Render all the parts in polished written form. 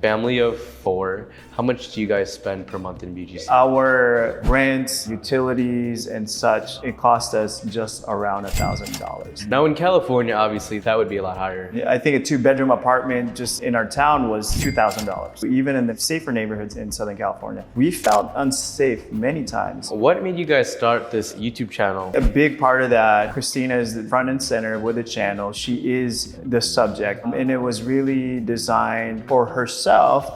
Family of four, how much do you guys spend per month in BGC? Our rent, utilities, and such, it cost us just around $1,000. Now in California, obviously, that would be a lot higher. I think a 2-bedroom apartment just in our town was $2,000. Even in the safer neighborhoods in Southern California, we felt unsafe many times. What made you guys start this YouTube channel? A big part of that, Christina is the front and center with the channel. She is the subject, and it was really designed for herself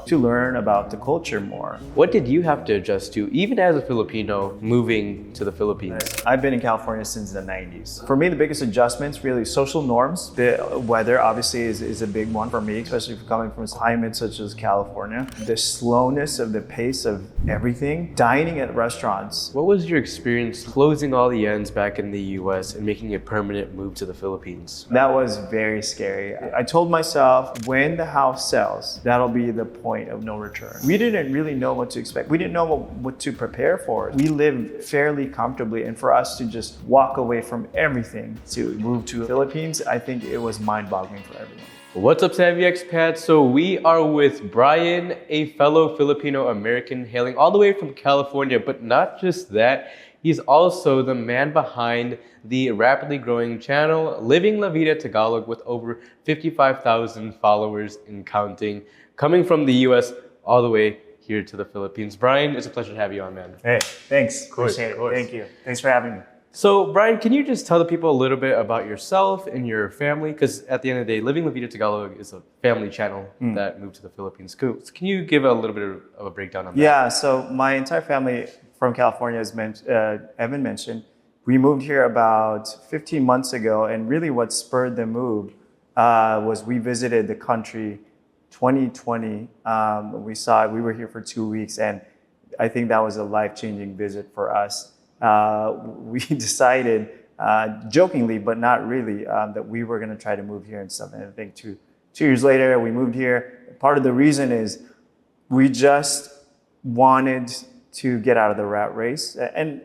to learn about the culture more. What did you have to adjust to, even as a Filipino moving to the Philippines? I've been in California since the 90s. For me, the biggest adjustments, really social norms. The weather obviously is a big one for me, especially coming from a climate such as California. The slowness of the pace of everything. Dining at restaurants. What was your experience closing all the ends back in the US and making a permanent move to the Philippines? That was very scary. I told myself, when the house sells, that'll be the point of no return. We didn't really know what to expect. We didn't know what to prepare for. We lived fairly comfortably, and for us to just walk away from everything to move to the Philippines, I think it was mind-boggling for everyone. What's up, Savvy Expats? So we are with Brian, a fellow Filipino American hailing all the way from California, but not just that, he's also the man behind the rapidly growing channel, Living La Vida Tagalog, with over 55,000 followers and counting, coming from the US all the way here to the Philippines. Brian, it's a pleasure to have you on, man. Hey, thanks. course, Appreciate of course. it. Thank you. Thanks for having me. So, Brian, can you just tell the people a little bit about yourself and your family? Because at the end of the day, Living La Vida Tagalog is a family channel that moved to the Philippines. Can you give a little bit of a breakdown on that? Yeah, so my entire family from California, as Evan mentioned, we moved here about 15 months ago, and really what spurred the move was we visited the country 2020. We were here for 2 weeks, and I think that was a life-changing visit for us. We decided, jokingly, but not really, that we were gonna try to move here and stuff. And I think two years later, we moved here. Part of the reason is we just wanted to get out of the rat race, and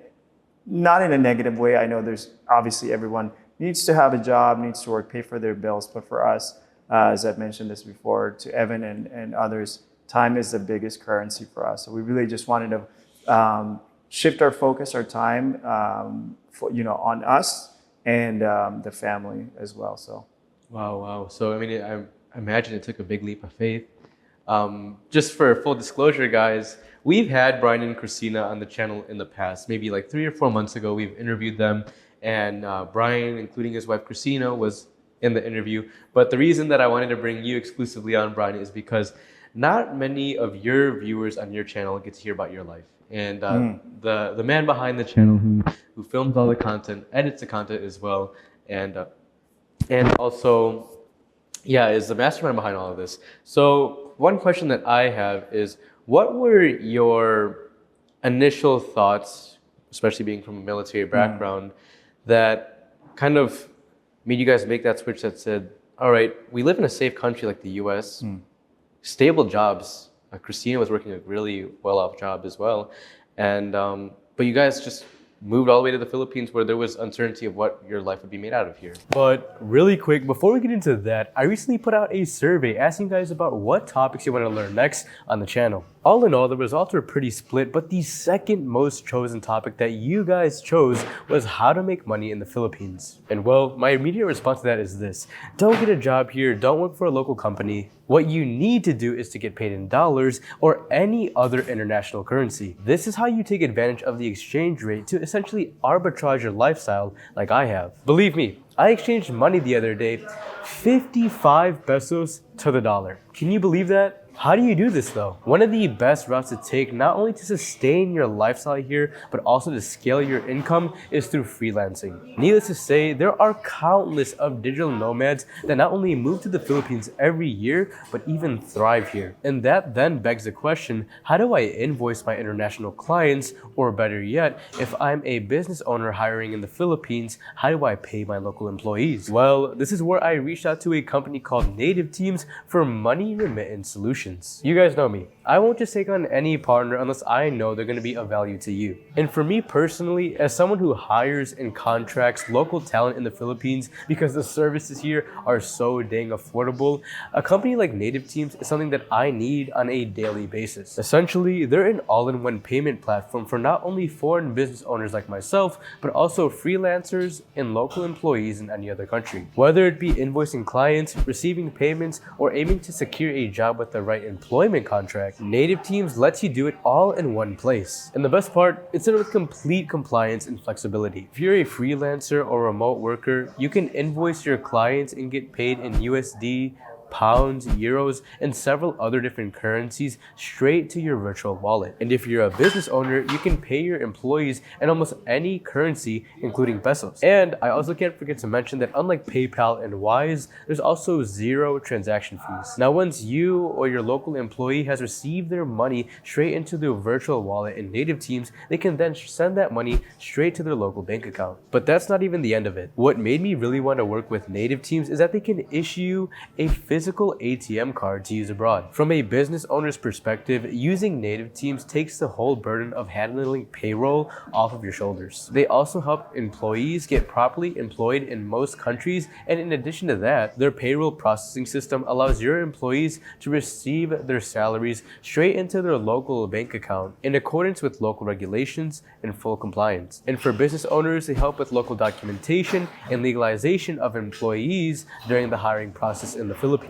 not in a negative way. I know there's obviously everyone needs to have a job, needs to work, pay for their bills. But for us, as I've mentioned this before to Evan and others, time is the biggest currency for us. So we really just wanted to shift our focus, our time, on us and the family as well. So, Wow. So I mean, I imagine it took a big leap of faith. Just for full disclosure, guys, we've had Brian and Christina on the channel in the past. Maybe like 3 or 4 months ago, we've interviewed them, and Brian, including his wife Christina, was in the interview. But the reason that I wanted to bring you exclusively on, Brian, is because not many of your viewers on your channel get to hear about your life. And the man behind the channel who films all the content, edits the content as well, and also, is the mastermind behind all of this. So one question that I have is, what were your initial thoughts, especially being from a military background, that kind of made you guys make that switch that said, all right, we live in a safe country like the US, stable jobs. Christina was working a really well-off job as well. And but you guys just moved all the way to the Philippines, where there was uncertainty of what your life would be made out of here. But really quick, before we get into that, I recently put out a survey asking you guys about what topics you want to learn next on the channel. All in all, the results were pretty split, but the second most chosen topic that you guys chose was how to make money in the Philippines. And well, my immediate response to that is this: don't get a job here, don't work for a local company. What you need to do is to get paid in dollars or any other international currency. This is how you take advantage of the exchange rate to essentially arbitrage your lifestyle like I have. Believe me, I exchanged money the other day, 55 pesos to the dollar. Can you believe that? How do you do this though? One of the best routes to take, not only to sustain your lifestyle here, but also to scale your income, is through freelancing. Needless to say, there are countless of digital nomads that not only move to the Philippines every year, but even thrive here. And that then begs the question, how do I invoice my international clients? Or better yet, if I'm a business owner hiring in the Philippines, how do I pay my local employees? Well, this is where I reached out to a company called Native Teams, for money remittance solutions. You guys know me. I won't just take on any partner unless I know they're going to be of value to you. And for me personally, as someone who hires and contracts local talent in the Philippines because the services here are so dang affordable, a company like Native Teams is something that I need on a daily basis. Essentially, they're an all-in-one payment platform for not only foreign business owners like myself, but also freelancers and local employees in any other country. Whether it be invoicing clients, receiving payments, or aiming to secure a job with the right employment contract, Native Teams lets you do it all in one place. And the best part, it's done with complete compliance and flexibility. If you're a freelancer or remote worker, you can invoice your clients and get paid in USD, pounds, euros, and several other different currencies straight to your virtual wallet. And if you're a business owner, you can pay your employees in almost any currency, including pesos. And I also can't forget to mention that unlike PayPal and Wise, there's also zero transaction fees. Now, once you or your local employee has received their money straight into their virtual wallet in Native Teams, they can then send that money straight to their local bank account. But that's not even the end of it. What made me really want to work with Native Teams is that they can issue a physical ATM card to use abroad. From a business owner's perspective, using Native Teams takes the whole burden of handling payroll off of your shoulders. They also help employees get properly employed in most countries, and in addition to that, their payroll processing system allows your employees to receive their salaries straight into their local bank account in accordance with local regulations and full compliance. And for business owners, they help with local documentation and legalization of employees during the hiring process in the Philippines.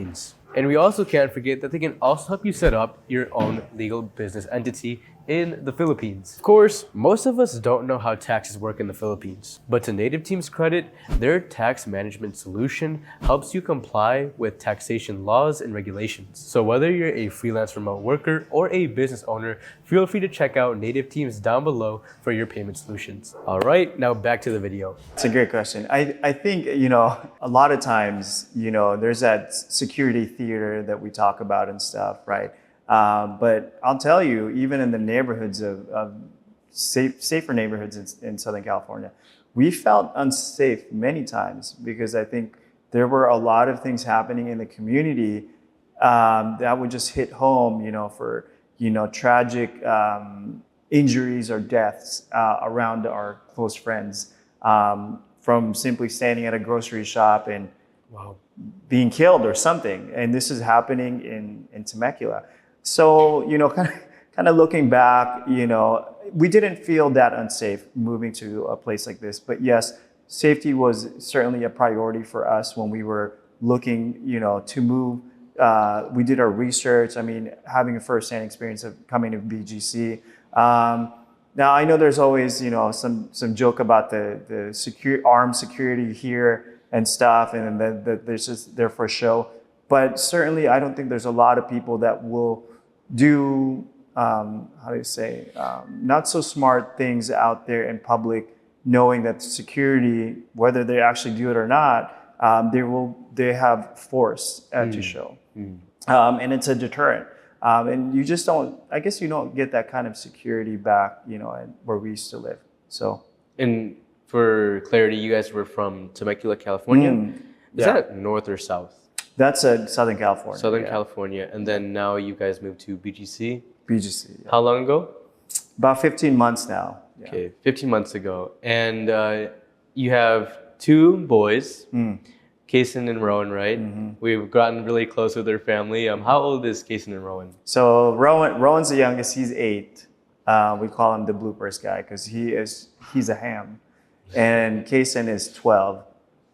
And we also can't forget that they can also help you set up your own legal business entity in the Philippines. Of course, most of us don't know how taxes work in the Philippines, but to Native Team's credit, their tax management solution helps you comply with taxation laws and regulations. So whether you're a freelance remote worker or a business owner, feel free to check out Native Teams down below for your payment solutions. All right, now back to the video. It's a great question. I think, a lot of times, there's that security theater that we talk about and stuff, right? But I'll tell you, even in the neighborhoods of safer neighborhoods in Southern California, we felt unsafe many times because I think there were a lot of things happening in the community that would just hit home, for tragic injuries or deaths around our close friends, from simply standing at a grocery shop and being killed or something. And this is happening in Temecula. So, kind of looking back, we didn't feel that unsafe moving to a place like this. But yes, safety was certainly a priority for us when we were looking, to move. We did our research. I mean, having a first-hand experience of coming to BGC. Now, I know there's always, some joke about the armed security here and stuff, and then there's just there for show. But certainly, I don't think there's a lot of people that will do, not so smart things out there in public, knowing that security, whether they actually do it or not, they have force to show. And it's a deterrent. And you just don't, I guess you don't get that kind of security back, where we used to live. So. And for clarity, you guys were from Temecula, California. Is that north or south? That's Southern California. Southern California. And then now you guys moved to BGC? BGC. Yeah. How long ago? About 15 months now. Yeah. Okay, 15 months ago. And you have two boys, Kason and Rowan, right? Mm-hmm. We've gotten really close with their family. How old is Kason and Rowan? So Rowan's the youngest. He's 8. We call him the bloopers guy because he's a ham. And Kason is 12.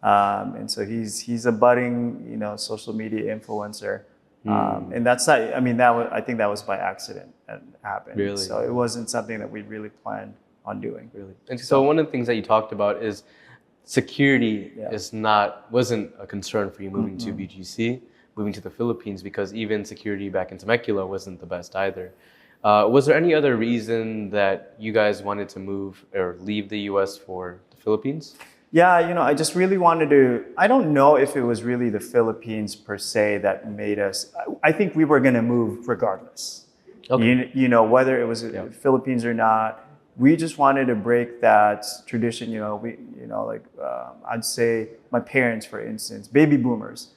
And so he's a budding, social media influencer. And that's not, I think that was by accident that happened. Really? So it wasn't something that we really planned on doing. Really? And so one of the things that you talked about is security wasn't a concern for you moving to BGC, moving to the Philippines, because even security back in Temecula wasn't the best either. Was there any other reason that you guys wanted to move or leave the US for the Philippines? Yeah, I just really wanted to, I don't know if it was really the Philippines per se that made us, I think we were going to move regardless. Okay. Whether it was the Philippines or not, we just wanted to break that tradition, I'd say my parents, for instance, baby boomers,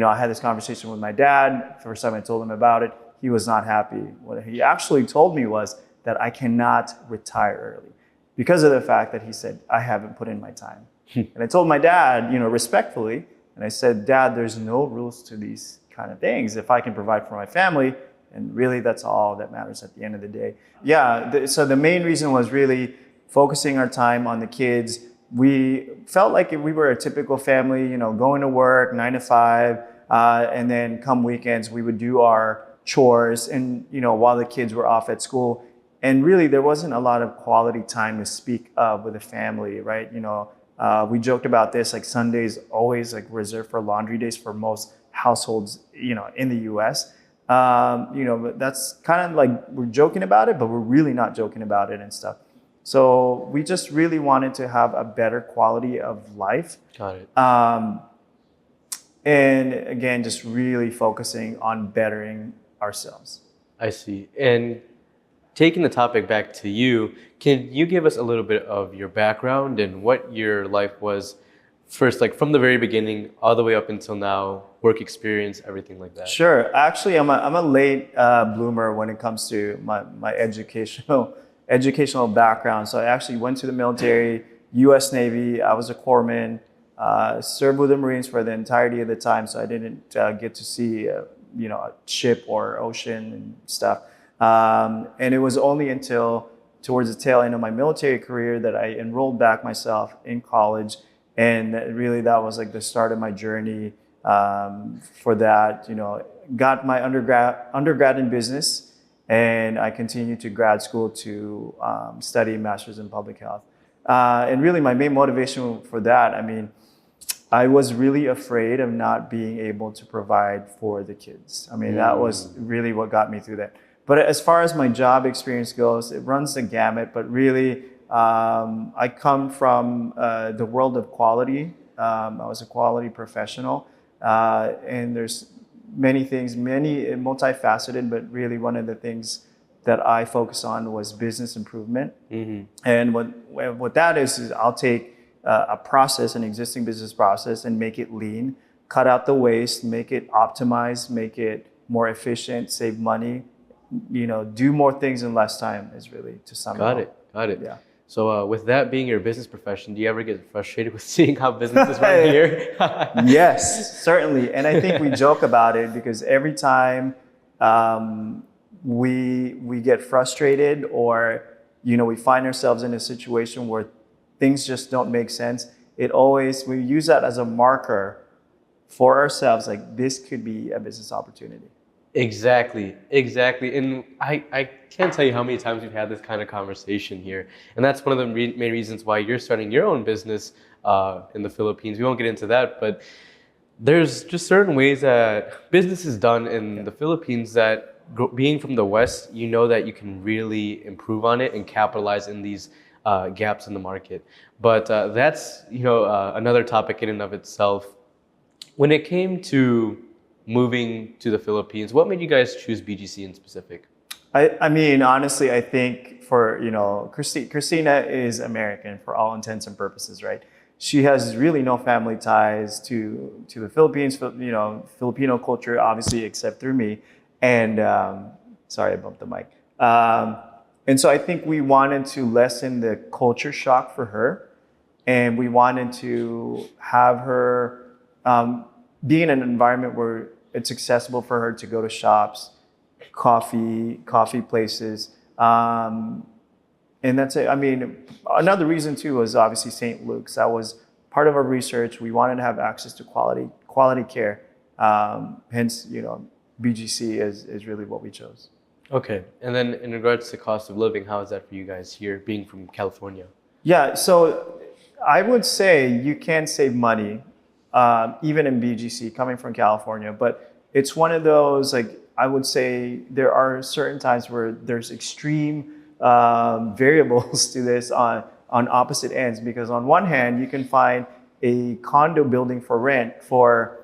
I had this conversation with my dad. First time I told him about it, he was not happy. What he actually told me was that I cannot retire early because of the fact that he said, I haven't put in my time. And I told my dad, respectfully, and I said, Dad, there's no rules to these kind of things. If I can provide for my family, and really that's all that matters at the end of the day. Yeah, so the main reason was really focusing our time on the kids. We felt like we were a typical family, going to work 9 to 5, and then come weekends, we would do our chores and, while the kids were off at school. And really, there wasn't a lot of quality time to speak of with the family, right? We joked about this, like Sundays always like reserved for laundry days for most households, in the U.S. But that's kind of like we're joking about it, but we're really not joking about it and stuff. So we just really wanted to have a better quality of life. Got it. And again, just really focusing on bettering ourselves. I see. And taking the topic back to you, can you give us a little bit of your background and what your life was first, like from the very beginning all the way up until now, work experience, everything like that? Sure. Actually, I'm a late bloomer when it comes to my educational background. So I actually went to the military, U.S. Navy. I was a corpsman, served with the Marines for the entirety of the time. So I didn't get to see, a ship or ocean and stuff. And it was only until towards the tail end of my military career that I enrolled back myself in college. And really that was like the start of my journey for that. Got my undergrad in business, and I continued to grad school to study master's in public health. And really my main motivation for that, I was really afraid of not being able to provide for the kids. That was really what got me through that. But as far as my job experience goes, it runs the gamut. But really, I come from the world of quality. I was a quality professional. And there's many things, multifaceted, but really one of the things that I focus on was business improvement. Mm-hmm. And what that is I'll take a process, an existing business process, and make it lean, cut out the waste, make it optimized, make it more efficient, save money, do more things in less time is really to sum it up. Got it. Yeah. So with that being your business profession, do you ever get frustrated with seeing how businesses run here? Yes, certainly. And I think we joke about it because every time we get frustrated or, we find ourselves in a situation where things just don't make sense, we use that as a marker for ourselves, like this could be a business opportunity. Exactly. And I can't tell you how many times we've had this kind of conversation here. And that's one of the main reasons why you're starting your own business in the Philippines. We won't get into that, but there's just certain ways that business is done in the Philippines that being from the West, that you can really improve on it and capitalize in these gaps in the market. But that's, another topic in and of itself. When it came to moving to the Philippines, what made you guys choose BGC in specific? Honestly, I think for, Christina is American for all intents and purposes, right? She has really no family ties to the Philippines, Filipino culture, obviously, except through me. And, sorry, I bumped the mic. And so I think we wanted to lessen the culture shock for her. And we wanted to have her be in an environment where it's accessible for her to go to shops, coffee places. And that's it. Another reason too was obviously St. Luke's. That was part of our research. We wanted to have access to quality care. Hence, BGC is really what we chose. Okay. And then in regards to cost of living, how is that for you guys here, being from California? Yeah, so I would say you can save money even in BGC, coming from California. But it's one of those, I would say there are certain times where there's extreme variables to this on opposite ends. Because on one hand, you can find a condo building for rent for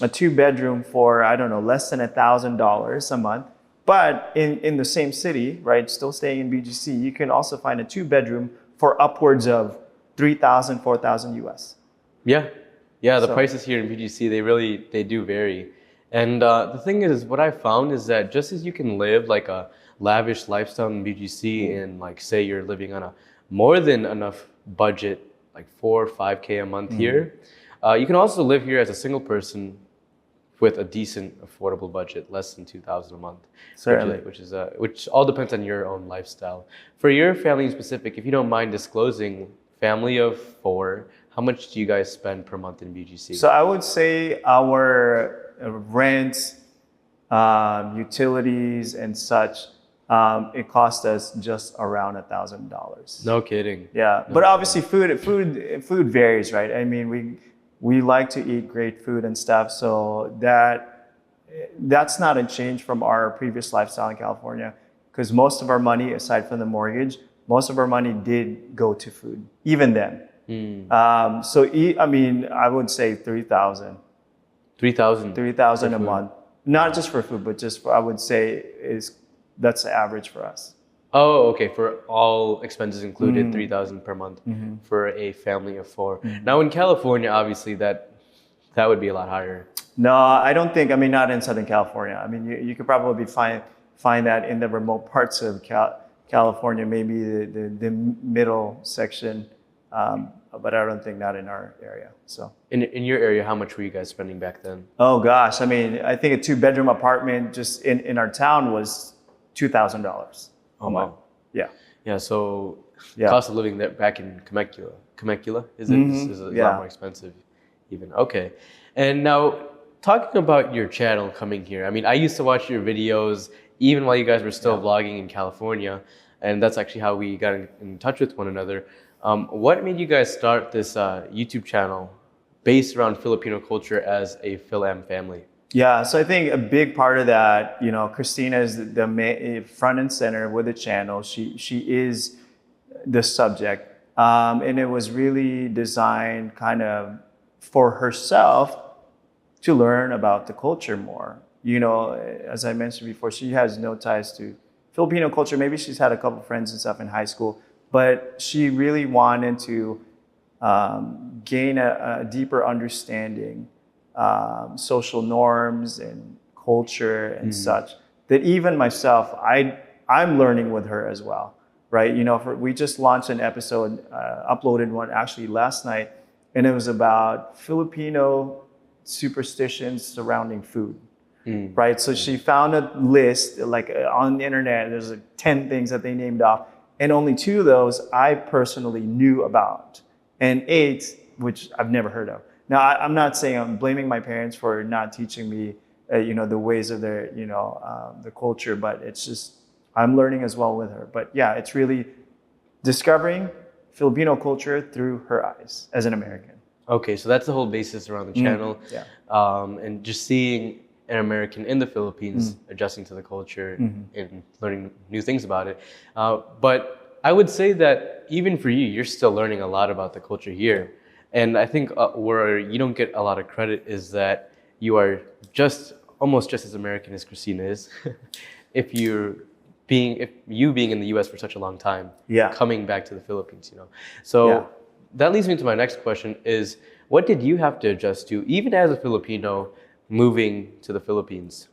a 2-bedroom for, less than $1,000 a month. But in the same city, right, still staying in BGC, you can also find a 2-bedroom for upwards of $3,000, $4,000 US. Yeah. Yeah, the So- prices here in BGC, they do vary. And the thing is, what I found is that just as you can live like a lavish lifestyle in BGC and like say you're living on a more than enough budget, like 4 or 5K a month here, you can also live here as a single person with a decent affordable budget, less than 2,000 a month. Certainly. Which all depends on your own lifestyle. For your family in specific, if you don't mind disclosing, family of 4, how much do you guys spend per month in BGC? So I would say our rent, utilities, and such, it cost us just around $1,000. No kidding. Yeah, but obviously food varies, right? I mean, we like to eat great food and stuff, so that's not a change from our previous lifestyle in California, because most of our money, aside from the mortgage, most of our money did go to food, even then. I mean, I would say 3,000. 3,000. 3,000 a month, not just for food, but just for, I would say that's the average for us. Oh, okay. For all expenses included, 3,000 per month for a family of 4. Now in California, obviously that would be a lot higher. No, I don't think. I mean, not in Southern California. I mean, you could probably find that in the remote parts of California, maybe the middle section, but I don't think not in our area. So In your area, how much were you guys spending back then? oh gosh, I mean, I think a 2-bedroom apartment just in our town was $2,000. Oh wow. Yeah. Yeah. So Yeah. cost of living there back in Temecula is a lot more expensive, even. Okay. And now talking about your channel coming here, I mean, I used to watch your videos even while you guys were still vlogging in California, and that's actually how we got in touch with one another. What made you guys start this YouTube channel based around Filipino culture as a Phil-Am family? Yeah, so I think a big part of that, you know, Christina is the front and center with the channel. She is the subject, and it was really designed kind of for herself to learn about the culture more. You know, as I mentioned before, she has no ties to Filipino culture. Maybe she's had a couple friends and stuff in high school, but she really wanted to gain a deeper understanding, social norms and culture and such, that even myself, I'm learning with her as well, right? You know, we just launched an episode, uploaded one actually last night, and it was about Filipino superstitions surrounding food, right? So she found a list, like on the internet, there's like 10 things that they named off, and only 2 of those I personally knew about, and 8, which I've never heard of. Now, I'm not saying I'm blaming my parents for not teaching me, you know, the ways of their, you know, the culture, but it's just, I'm learning as well with her. But yeah, it's really discovering Filipino culture through her eyes as an American. Okay, so that's the whole basis around the channel. Yeah. And just seeing an American in the Philippines adjusting to the culture and learning new things about it. But I would say that even for you, you're still learning a lot about the culture here. And I think where you don't get a lot of credit is that you are almost just as American as Christina is. if you being in the U.S. for such a long time, coming back to the Philippines, you know. So that leads me to my next question: is what did you have to adjust to, even as a Filipino, moving to the Philippines?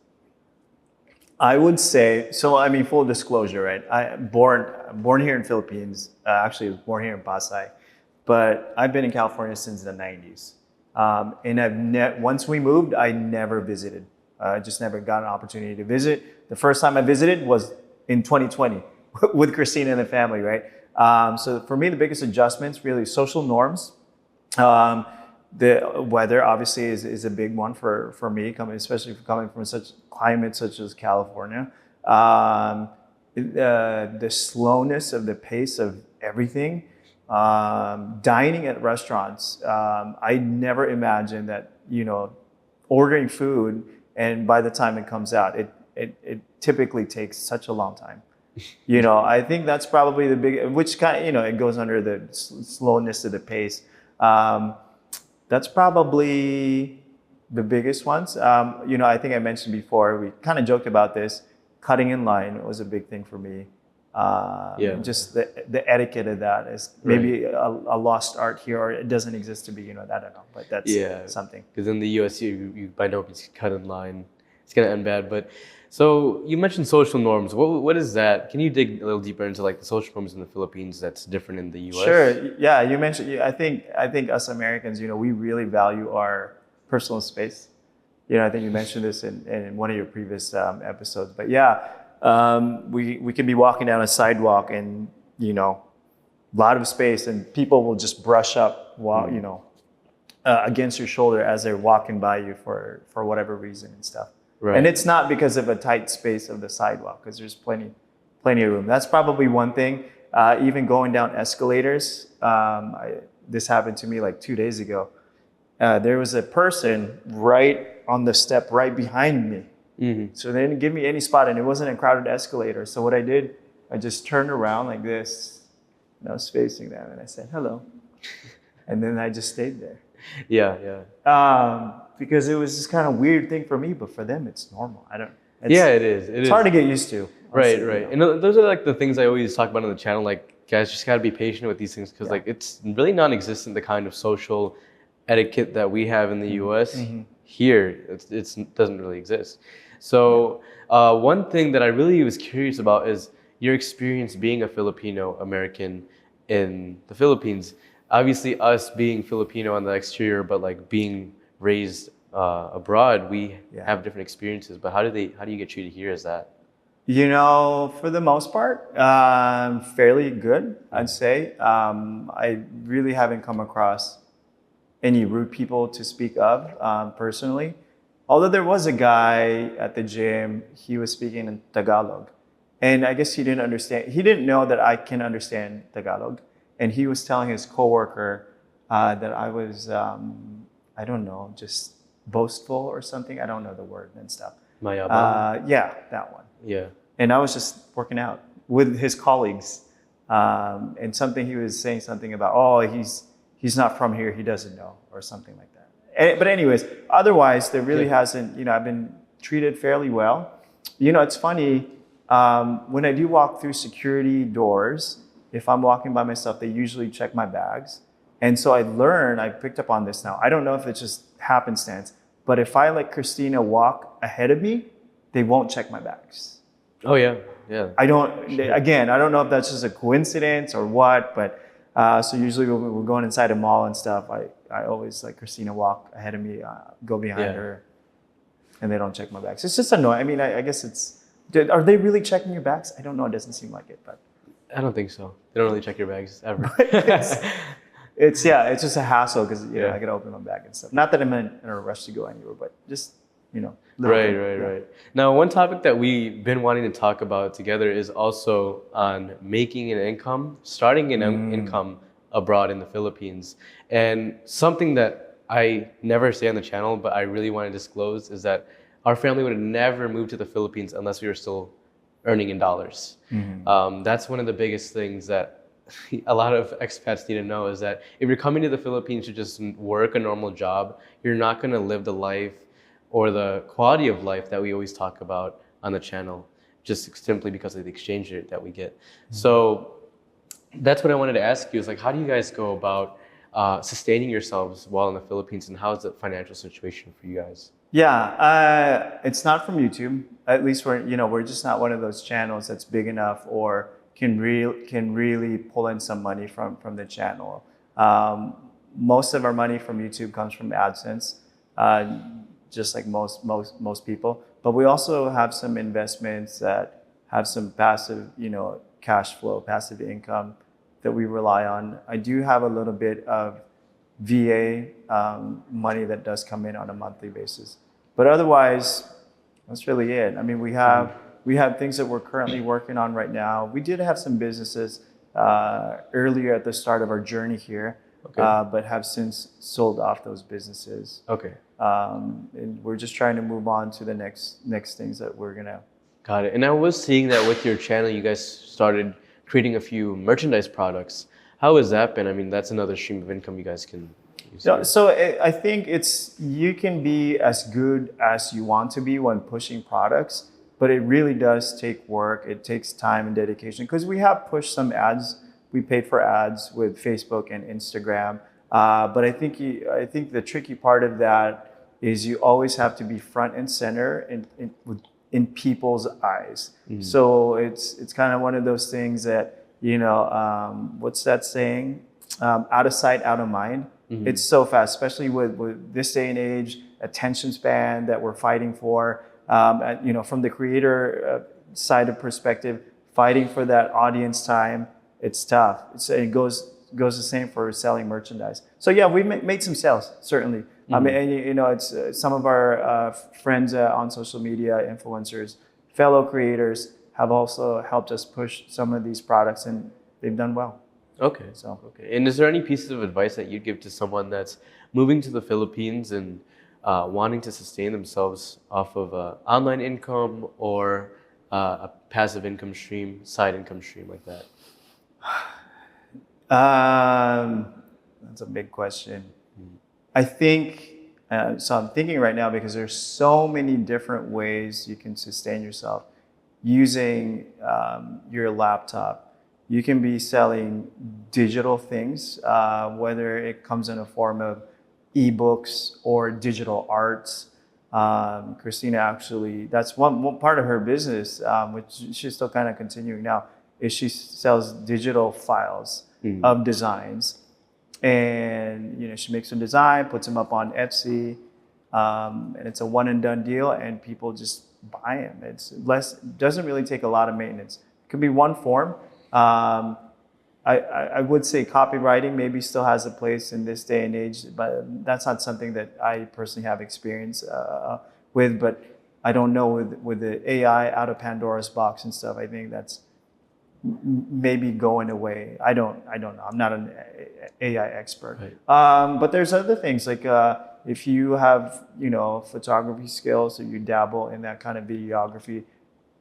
I would say so. I mean, full disclosure, right? Born here in Philippines. Actually, I was born here in Pasay. But I've been in California since the 90s. And once we moved, I never visited. I just never got an opportunity to visit. The first time I visited was in 2020 with Christina and the family, right? So for me, the biggest adjustments, really social norms. The weather obviously is a big one for me, especially coming from such climate such as California. The slowness of the pace of everything. Dining at restaurants, I never imagined that, you know, ordering food and by the time it comes out, it typically takes such a long time. You know, I think that's probably the big, which kind of, you know, it goes under the slowness of the pace. That's probably the biggest ones. You know, I think I mentioned before, we kind of joked about this. Cutting in line was a big thing for me. Just the etiquette of that is maybe a lost art here, or it doesn't exist to begin with. I don't know, but that's something. Because in the US, you by no means cut in line. It's gonna end bad. But so you mentioned social norms. What is that? Can you dig a little deeper into like the social norms in the Philippines that's different in the US? Sure. Yeah, you mentioned. I think us Americans, we really value our personal space. I think you mentioned this in one of your previous episodes. But yeah, we can be walking down a sidewalk and a lot of space, and people will just brush up while against your shoulder as they're walking by you for whatever reason and stuff. Right. And it's not because of a tight space of the sidewalk, because there's plenty of room. That's probably one thing. Even going down escalators, this happened to me like 2 days ago. There was a person right on the step right behind me. Mm-hmm. So they didn't give me any spot, and it wasn't a crowded escalator. So what I did, I just turned around like this, and I was facing them, and I said, hello. And then I just stayed there. Because it was this kind of weird thing for me, but for them, it's normal. It is. It's hard to get used to. Right. And those are like the things I always talk about on the channel. Like, guys, just got to be patient with these things, because like it's really non-existent, the kind of social etiquette that we have in the US. Mm-hmm. Here, it doesn't really exist. So one thing that I really was curious about is your experience being a Filipino American in the Philippines. Obviously, us being Filipino on the exterior, but like being raised abroad, we have different experiences. But how do you get treated here as that? For the most part, fairly good, I'd say. I really haven't come across any rude people to speak of personally. Although there was a guy at the gym, he was speaking in Tagalog. And I guess he didn't understand. He didn't know that I can understand Tagalog. And he was telling his coworker that I was, I don't know, just boastful or something. I don't know the word and stuff. Mayabang? Yeah, that one. Yeah. And I was just working out with his colleagues. And he was saying something about, he's not from here, he doesn't know, or something like that. But anyways, otherwise, there really hasn't, I've been treated fairly well. It's funny, when I do walk through security doors, if I'm walking by myself, they usually check my bags. And so I picked up on this now. I don't know if it's just happenstance, but if I let Christina walk ahead of me, they won't check my bags. Oh, yeah. I don't know if that's just a coincidence or what, but so usually when we're going inside a mall and stuff, I always let Christina walk ahead of me, go behind her, and they don't check my bags. It's just annoying. I mean, I guess are they really checking your bags? I don't know. It doesn't seem like it, but. I don't think so. They don't really check your bags ever. it's just a hassle because I gotta open my bag and stuff. Not that I'm in a rush to go anywhere, but just Right. Now, one topic that we've been wanting to talk about together is also on making an income, starting an income abroad in the Philippines. And something that I never say on the channel, but I really want to disclose, is that our family would have never moved to the Philippines unless we were still earning in dollars. Mm-hmm. That's one of the biggest things that a lot of expats need to know, is that if you're coming to the Philippines to just work a normal job, you're not going to live the life or the quality of life that we always talk about on the channel, just simply because of the exchange rate that we get. Mm-hmm. So that's what I wanted to ask you, is like, how do you guys go about sustaining yourselves while in the Philippines, and how is the financial situation for you guys? Yeah, it's not from YouTube. At least we're just not one of those channels that's big enough or can really pull in some money from the channel. Most of our money from YouTube comes from AdSense, just like most people. But we also have some investments that have some passive, cash flow, passive income that we rely on. I do have a little bit of VA money that does come in on a monthly basis. But otherwise, that's really it. I mean, we have things that we're currently working on right now. We did have some businesses earlier at the start of our journey here, but have since sold off those businesses. Okay. And we're just trying to move on to the next things that we're gonna. Got it. And I was seeing that with your channel, you guys started creating a few merchandise products. How has that been? I mean, that's another stream of income you guys can use. So I think you can be as good as you want to be when pushing products, but it really does take work. It takes time and dedication because we have pushed some ads. We paid for ads with Facebook and Instagram. But I think the tricky part of that is you always have to be front and center in people's eyes. So it's kind of one of those things that, what's that saying? Out of sight, out of mind. It's so fast, especially with this day and age, attention span that we're fighting for. From the creator side of perspective, fighting for that audience time, it's tough. It goes the same for selling merchandise. So yeah, we made some sales, certainly. I mean, and it's some of our friends on social media, influencers, fellow creators have also helped us push some of these products, and they've done well. Okay. Okay. And is there any pieces of advice that you'd give to someone that's moving to the Philippines and wanting to sustain themselves off of online income or a passive income stream, side income stream like that? That's a big question. I think, so I'm thinking right now because there's so many different ways you can sustain yourself using your laptop. You can be selling digital things, whether it comes in a form of ebooks or digital arts. Christina actually, that's one part of her business, which she's still kind of continuing now, is she sells digital files of designs. And she makes a design, puts them up on Etsy, and it's a one and done deal, and people just buy them. Doesn't really take a lot of maintenance. It could be one form. I would say copywriting maybe still has a place in this day and age, but that's not something that I personally have experience with. But I don't know with the AI out of Pandora's box and stuff. I think that's maybe going away. I don't know. I'm not an AI expert. Right. But there's other things like if you have photography skills or you dabble in that kind of videography,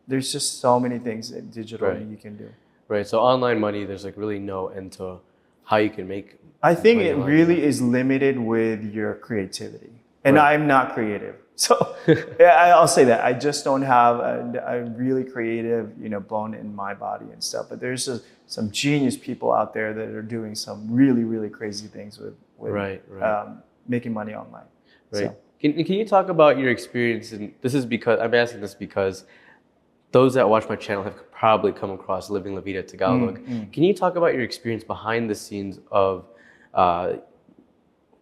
there's just so many things digitally you can do. Right. So online money, there's like really no end to how you can make. I think it really is limited with your creativity. And I'm not creative. So yeah, I'll say that. I just don't have a really creative, bone in my body and stuff. But there's some genius people out there that are doing some really, really crazy things with making money online. Right. So. Can you talk about your experience? And this is because I'm asking this because those that watch my channel have probably come across Living La Vida Tagalog. Can you talk about your experience behind the scenes of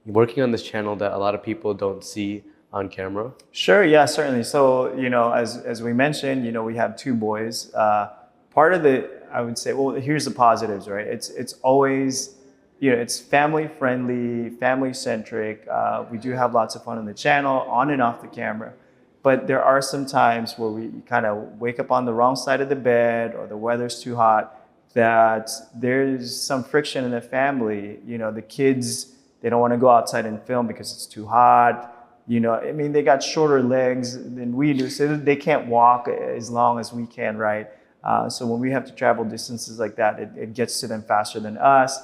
working on this channel that a lot of people don't see on camera? Sure, yeah, certainly. So, as we mentioned, we have two boys. Part of I would say, well, here's the positives, right? It's always, it's family friendly, family centric. We do have lots of fun on the channel, on and off the camera. But there are some times where we kind of wake up on the wrong side of the bed or the weather's too hot, that there's some friction in the family. The kids, they don't want to go outside and film because it's too hot. They got shorter legs than we do, so they can't walk as long as we can, right? So when we have to travel distances like that, it gets to them faster than us.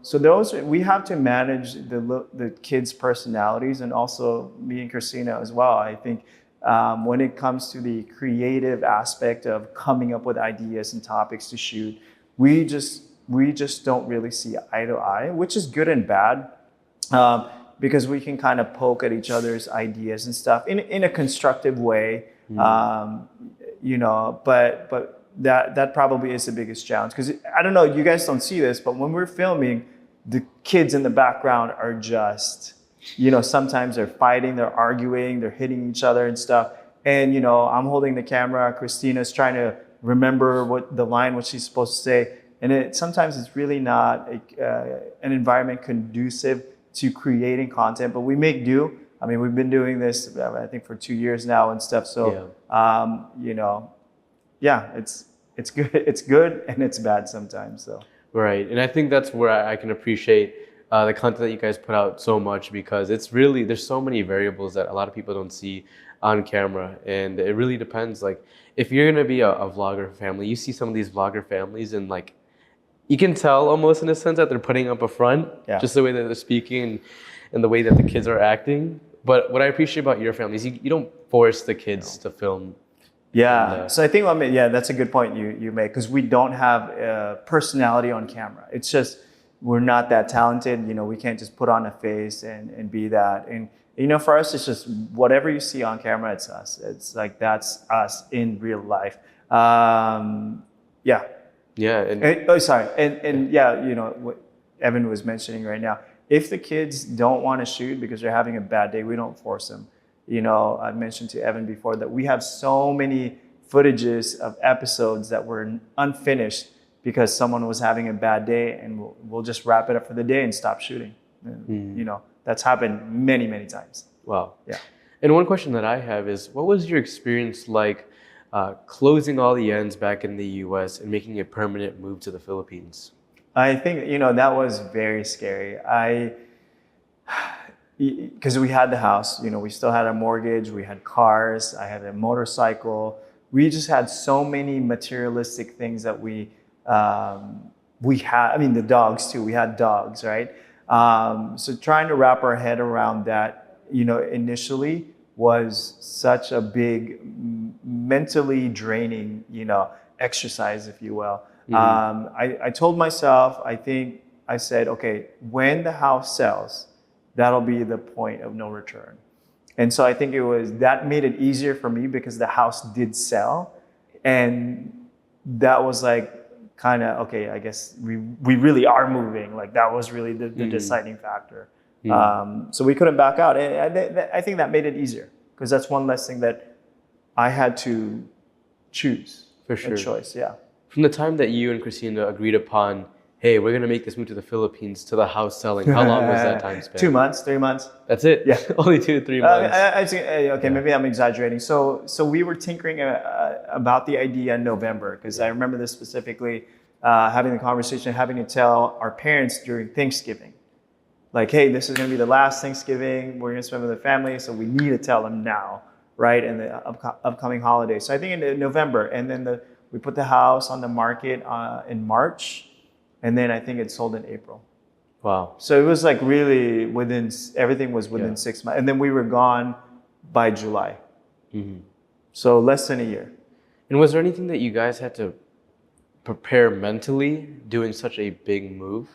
So we have to manage the kids' personalities, and also me and Christina as well. I think when it comes to the creative aspect of coming up with ideas and topics to shoot, we just don't really see eye to eye, which is good and bad, because we can kind of poke at each other's ideas and stuff in a constructive way, but that probably is the biggest challenge, because I don't know, you guys don't see this, but when we're filming, the kids in the background are just, sometimes they're fighting, they're arguing, they're hitting each other and stuff. And, I'm holding the camera, Christina's trying to remember what she's supposed to say. And sometimes it's really not an environment conducive to creating content, but we make do. I mean, we've been doing this, I think, for 2 years now and stuff. So, it's good. It's good and it's bad sometimes. So. Right, and I think that's where I can appreciate the content that you guys put out so much, because it's really, there's so many variables that a lot of people don't see on camera, and it really depends. Like, if you're gonna be a vlogger family, you see some of these vlogger families, and like, you can tell almost in a sense that they're putting up a front, just the way that they're speaking and the way that the kids are acting. But what I appreciate about your family is you don't force the kids to film. Yeah. And, So I think, I mean, yeah, that's a good point you make, because we don't have personality on camera. It's just we're not that talented. You know, we can't just put on a face and be that. And you know, for us, it's just whatever you see on camera, it's us. It's like that's us in real life. Yeah. yeah, Oh, sorry. And yeah, you know what Evan was mentioning right now. If the kids don't want to shoot because they're having a bad day, we don't force them. You know, I mentioned to Evan before that we have so many footages of episodes that were unfinished because someone was having a bad day, and we'll just wrap it up for the day and stop shooting. And, you know, that's happened many, many times. wow. Yeah. And one question that I have is, what was your experience like closing all the ends back in the U.S. and making a permanent move to the Philippines? I think, you know, that was very scary. Because we had the house, you know, we still had a mortgage, we had cars, I had a motorcycle. We just had so many materialistic things that we had. I mean, the dogs too. We had dogs, right? So trying to wrap our head around that, you know, initially was such a big, mentally draining, you know, exercise, if you will. I told myself, I said, okay, when the house sells, that'll be the point of no return. And so I think that made it easier for me because the house did sell. And that was like, kind of, okay, I guess we really are moving. Like that was really the deciding factor. So we couldn't back out. And I think that made it easier because that's one less thing that I had to choose. For sure. A choice, yeah. From the time that you and Christina agreed upon, hey, we're going to make this move to the Philippines, to the house selling, how long was that time span? 2 months, 3 months. That's it? Yeah. Only 2 to 3 months. Okay, maybe I'm exaggerating. So we were tinkering about the idea in November, because I remember this specifically, having the conversation, having to tell our parents during Thanksgiving. Like, hey, this is going to be the last Thanksgiving we're going to spend with the family, so we need to tell them now, right, in the upcoming holidays. So I think in November, and then we put the house on the market in March, and then I think it sold in April. Wow. So it was like really everything was within 6 months. And then we were gone by July. So less than a year. And was there anything that you guys had to prepare mentally doing such a big move?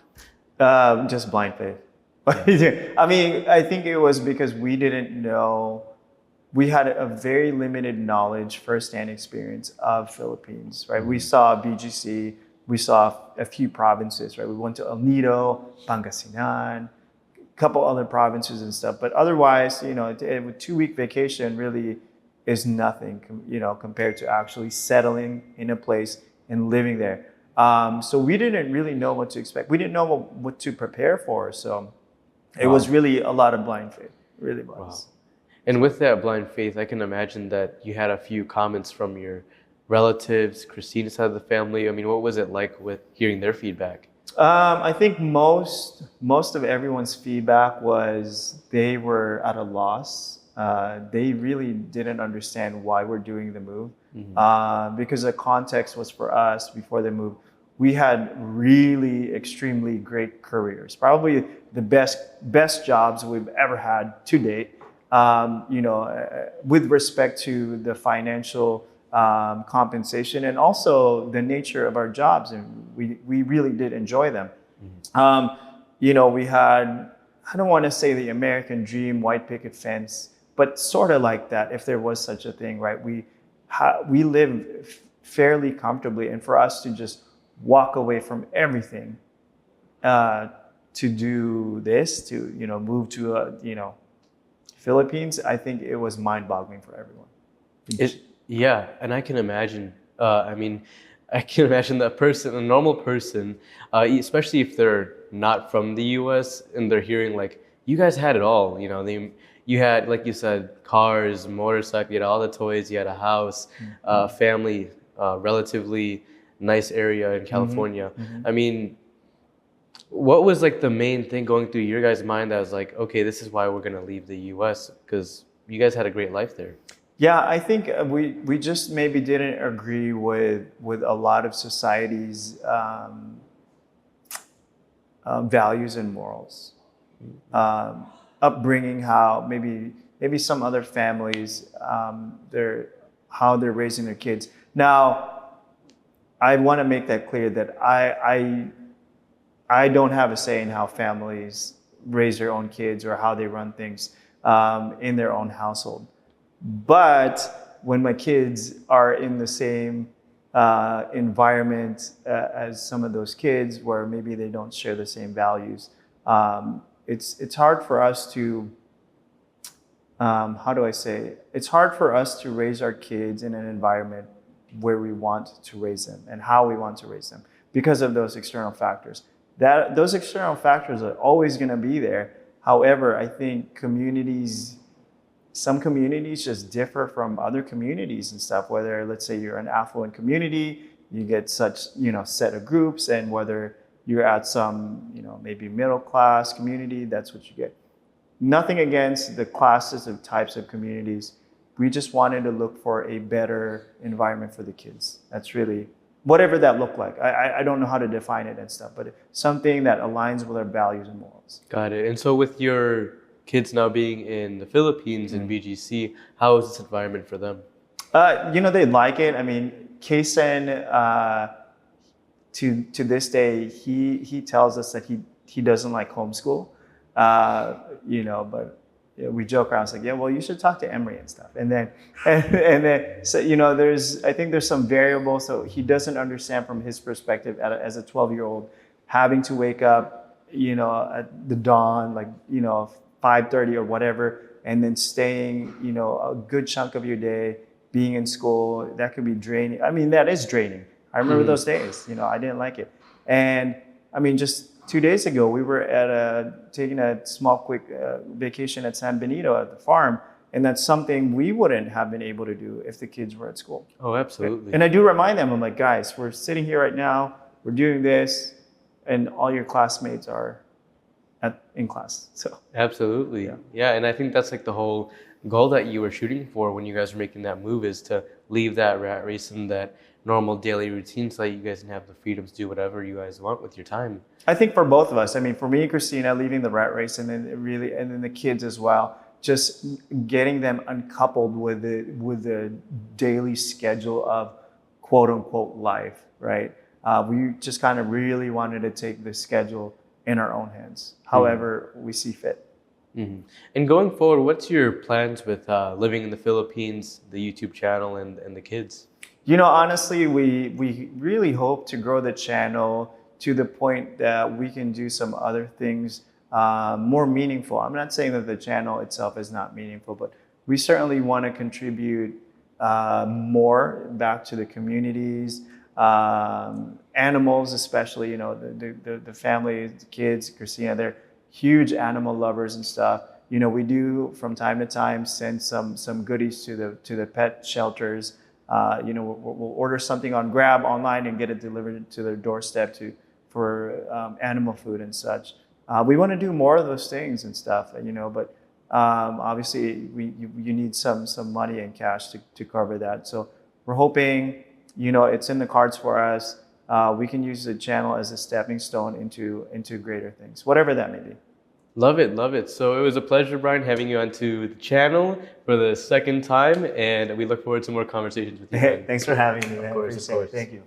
Just blind faith. I mean, I think it was because we didn't know. We had a very limited knowledge, firsthand experience of Philippines, right? We saw BGC, we saw a few provinces, right? We went to El Nido, Pangasinan, a couple other provinces and stuff. But otherwise, you know, a 2-week vacation really is nothing, you know, compared to actually settling in a place and living there. So we didn't really know what to expect. We didn't know what to prepare for. So it was really a lot of blind faith. It really was. Wow. And with that blind faith, I can imagine that you had a few comments from your relatives, Christina's side of the family. I mean, what was it like with hearing their feedback? I think most of everyone's feedback was they were at a loss. They really didn't understand why we're doing the move. Because the context was, for us before the move, we had really extremely great careers, probably the best jobs we've ever had to date. You know, with respect to the financial compensation and also the nature of our jobs, and we really did enjoy them. You know, we had, I don't want to say the American dream, white picket fence, but sort of like that, if there was such a thing, right? We live fairly comfortably, and for us to just walk away from everything to do this, to, you know, move to you know, Philippines, I think it was mind-boggling for everyone. Yeah, and I can imagine. I mean, I can imagine that person, a normal person, especially if they're not from the U.S. and they're hearing like, you guys had it all. You know, you had, like you said, cars, motorcycle, you had all the toys, you had a house, family, relatively nice area in California. I mean, what was like the main thing going through your guys' mind that was like, okay, this is why we're gonna leave the U.S. because you guys had a great life there? Yeah, I think we just maybe didn't agree with a lot of society's values and morals, upbringing, how maybe maybe some other families, how they're raising their kids. Now, I want to make that clear that I don't have a say in how families raise their own kids or how they run things in their own household. But when my kids are in the same environment as some of those kids, where maybe they don't share the same values, it's hard for us to, how do I say? It's hard for us to raise our kids in an environment where we want to raise them and how we want to raise them because of those external factors. Those external factors are always going to be there. However, I think some communities just differ from other communities and stuff. Whether, let's say, you're an affluent community, you get such, set of groups, and whether you're at some, maybe middle class community, that's what you get. Nothing against the classes of types of communities. We just wanted to look for a better environment for the kids. That's really, whatever that looked like. I don't know how to define it and stuff, but something that aligns with our values and morals. Got it. And so with your kids now being in the Philippines in BGC, how is this environment for them? They like it. I mean, Kasen, to this day, he tells us that he doesn't like homeschool, but we joke around. It's like, yeah, well, you should talk to Emery and stuff. And then, so, I think there's some variables. So he doesn't understand from his perspective as a 12-year-old having to wake up, at the dawn, 5:30 or whatever, and then staying, a good chunk of your day being in school. That could be draining. I mean, that is draining. I remember those days. I didn't like it. And I mean, just 2 days ago, we were taking a small, quick vacation at San Benito at the farm, and that's something we wouldn't have been able to do if the kids were at school. Oh, absolutely. And I do remind them, I'm like, guys, we're sitting here right now, we're doing this, and all your classmates are in class. So absolutely, yeah. And I think that's like the whole goal that you were shooting for when you guys were making that move, is to leave that rat race and that normal daily routine so that you guys can have the freedom to do whatever you guys want with your time. I think for both of us, I mean, for me and Christina, leaving the rat race, and then the kids as well, just getting them uncoupled with the daily schedule of quote unquote life, right? We just kind of really wanted to take the schedule in our own hands, however we see fit. Mm-hmm. And going forward, what's your plans with living in the Philippines, the YouTube channel, and the kids? Honestly, we really hope to grow the channel to the point that we can do some other things more meaningful. I'm not saying that the channel itself is not meaningful, but we certainly want to contribute more back to the communities, animals especially. The family, the kids, Christina, they're huge animal lovers and stuff. We do from time to time send some goodies to the pet shelters. We'll order something on Grab online and get it delivered to their doorstep for animal food and such. We want to do more of those things and stuff, but obviously you need some money and cash to cover that. So we're hoping, it's in the cards for us. We can use the channel as a stepping stone into greater things, whatever that may be. Love it. So it was a pleasure, Brian, having you onto the channel for the second time, and we look forward to more conversations with you. Hey, thanks for having me, man. Of course. Thank you.